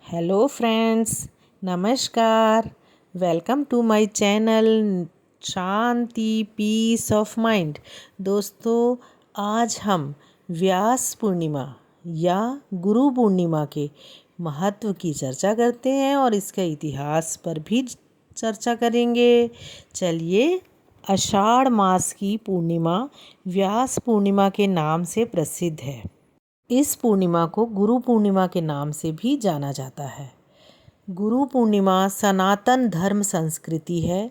Hello friends, नमस्कार। Welcome to my channel Shanti peace of mind. दोस्तों, आज हम व्यास पूर्णिमा या गुरु पूर्णिमा के महत्व की चर्चा करते हैं और इसके इतिहास पर भी चर्चा करेंगे। चलिए, आषाढ़ मास की पूर्णिमा व्यास पूर्णिमा के नाम से प्रसिद्ध है। इस पूर्णिमा को गुरु पूर्णिमा के नाम से भी जाना जाता है। गुरु पूर्णिमा सनातन धर्म संस्कृति है।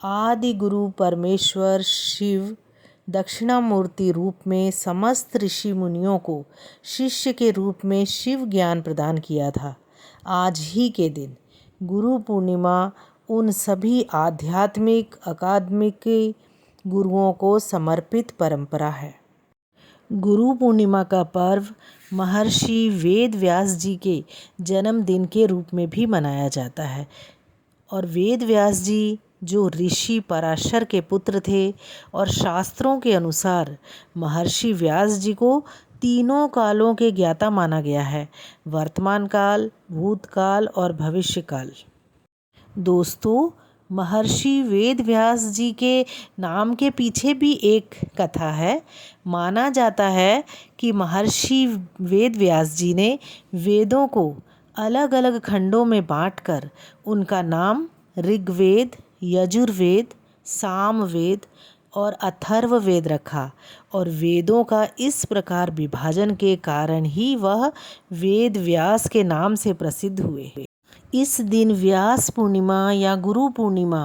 आदि गुरु परमेश्वर शिव दक्षिणामूर्ति रूप में समस्त ऋषि मुनियों को शिष्य के रूप में शिव ज्ञान प्रदान किया था। आज ही के दिन गुरु पूर्णिमा उन सभी आध्यात्मिक अकादमिक गुरुओं को समर्पित परंपरा है। गुरु पूर्णिमा का पर्व महर्षि वेद व्यास जी के जन्मदिन के रूप में भी मनाया जाता है। और वेद व्यास जी जो ऋषि पराशर के पुत्र थे और शास्त्रों के अनुसार महर्षि व्यास जी को तीनों कालों के ज्ञाता माना गया है: वर्तमान काल, भूतकाल और भविष्य काल। दोस्तों, महर्षि वेद व्यास जी के नाम के पीछे भी एक कथा है। माना जाता है कि महर्षि वेद व्यास जी ने वेदों को अलग अलग खंडों में बांटकर उनका नाम ऋग्वेद, यजुर्वेद, सामवेद और अथर्ववेद रखा। और वेदों का इस प्रकार विभाजन के कारण ही वह वेद व्यास के नाम से प्रसिद्ध हुए। इस दिन व्यास पूर्णिमा या गुरु पूर्णिमा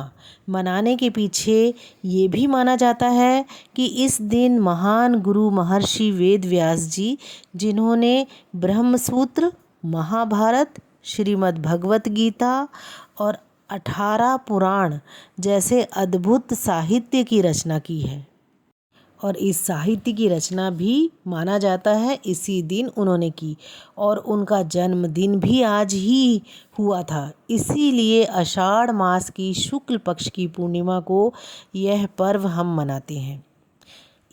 मनाने के पीछे ये भी माना जाता है कि इस दिन महान गुरु महर्षि वेद व्यास जी, जिन्होंने ब्रह्मसूत्र, महाभारत, श्रीमद् भगवत गीता और 18 पुराण जैसे अद्भुत साहित्य की रचना की है। और इस साहित्य की रचना भी माना जाता है इसी दिन उन्होंने की। और उनका जन्मदिन भी आज ही हुआ था। इसीलिए आषाढ़ मास की शुक्ल पक्ष की पूर्णिमा को यह पर्व हम मनाते हैं।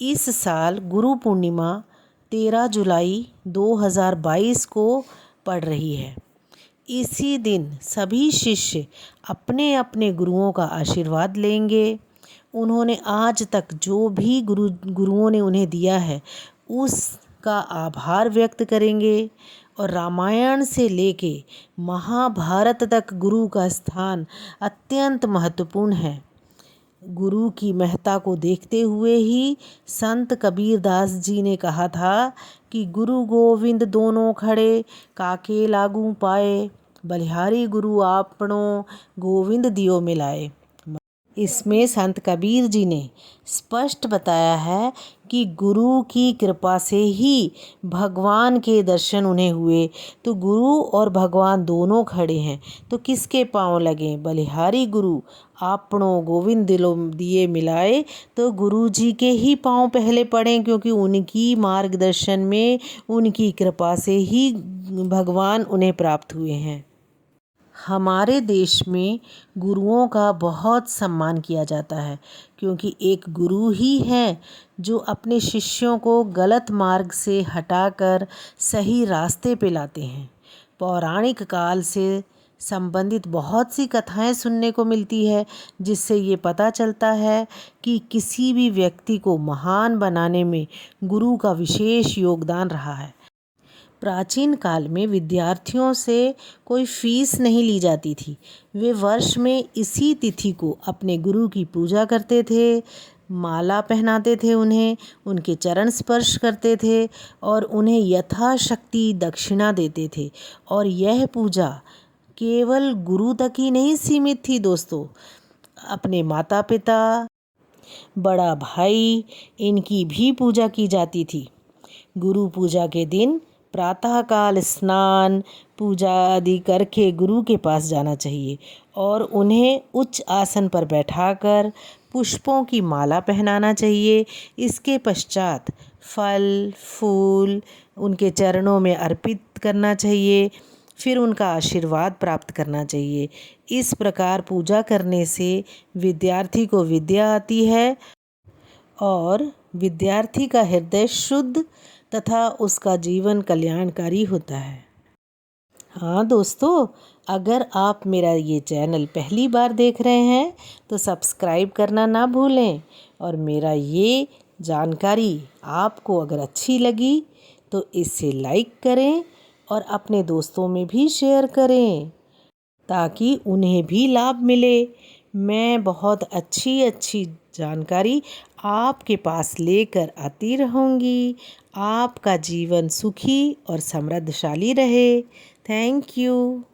इस साल गुरु पूर्णिमा 13 जुलाई 2022 को पड़ रही है। इसी दिन सभी शिष्य अपने अपने गुरुओं का आशीर्वाद लेंगे। उन्होंने आज तक जो भी गुरुओं ने उन्हें दिया है उसका आभार व्यक्त करेंगे। और रामायण से लेके महाभारत तक गुरु का स्थान अत्यंत महत्वपूर्ण है। गुरु की महत्ता को देखते हुए ही संत कबीरदास जी ने कहा था कि गुरु गोविंद दोनों खड़े काके लागू पाए, बलिहारी गुरु आपणो गोविंद दियो मिलाए। इसमें संत कबीर जी ने स्पष्ट बताया है कि गुरु की कृपा से ही भगवान के दर्शन उन्हें हुए। तो गुरु और भगवान दोनों खड़े हैं तो किसके पांव लगे? बलिहारी गुरु आपणो गोविंद दिए मिलाए। तो गुरु जी के ही पांव पहले पड़ें, क्योंकि उनकी मार्गदर्शन में, उनकी कृपा से ही भगवान उन्हें प्राप्त हुए हैं। हमारे देश में गुरुओं का बहुत सम्मान किया जाता है, क्योंकि एक गुरु ही है जो अपने शिष्यों को गलत मार्ग से हटाकर सही रास्ते पे लाते हैं। पौराणिक काल से संबंधित बहुत सी कथाएं सुनने को मिलती है, जिससे ये पता चलता है कि किसी भी व्यक्ति को महान बनाने में गुरु का विशेष योगदान रहा है। प्राचीन काल में विद्यार्थियों से कोई फीस नहीं ली जाती थी। वे वर्ष में इसी तिथि को अपने गुरु की पूजा करते थे, माला पहनाते थे, उन्हें उनके चरण स्पर्श करते थे और उन्हें यथाशक्ति दक्षिणा देते थे। और यह पूजा केवल गुरु तक ही नहीं सीमित थी दोस्तों। अपने माता पिता, बड़ा भाई, इनकी भी पूजा की जाती थी। गुरु पूजा के दिन प्रातःकाल स्नान पूजा आदि करके गुरु के पास जाना चाहिए और उन्हें उच्च आसन पर बैठाकर पुष्पों की माला पहनाना चाहिए। इसके पश्चात फल फूल उनके चरणों में अर्पित करना चाहिए, फिर उनका आशीर्वाद प्राप्त करना चाहिए। इस प्रकार पूजा करने से विद्यार्थी को विद्या आती है और विद्यार्थी का हृदय शुद्ध तथा उसका जीवन कल्याणकारी होता है। हाँ दोस्तों, अगर आप मेरा ये चैनल पहली बार देख रहे हैं तो सब्सक्राइब करना ना भूलें। और मेरा ये जानकारी आपको अगर अच्छी लगी तो इसे लाइक करें और अपने दोस्तों में भी शेयर करें ताकि उन्हें भी लाभ मिले। मैं बहुत अच्छी अच्छी जानकारी आपके पास लेकर आती रहूँगी। आपका जीवन सुखी और समृद्धशाली रहे। Thank you.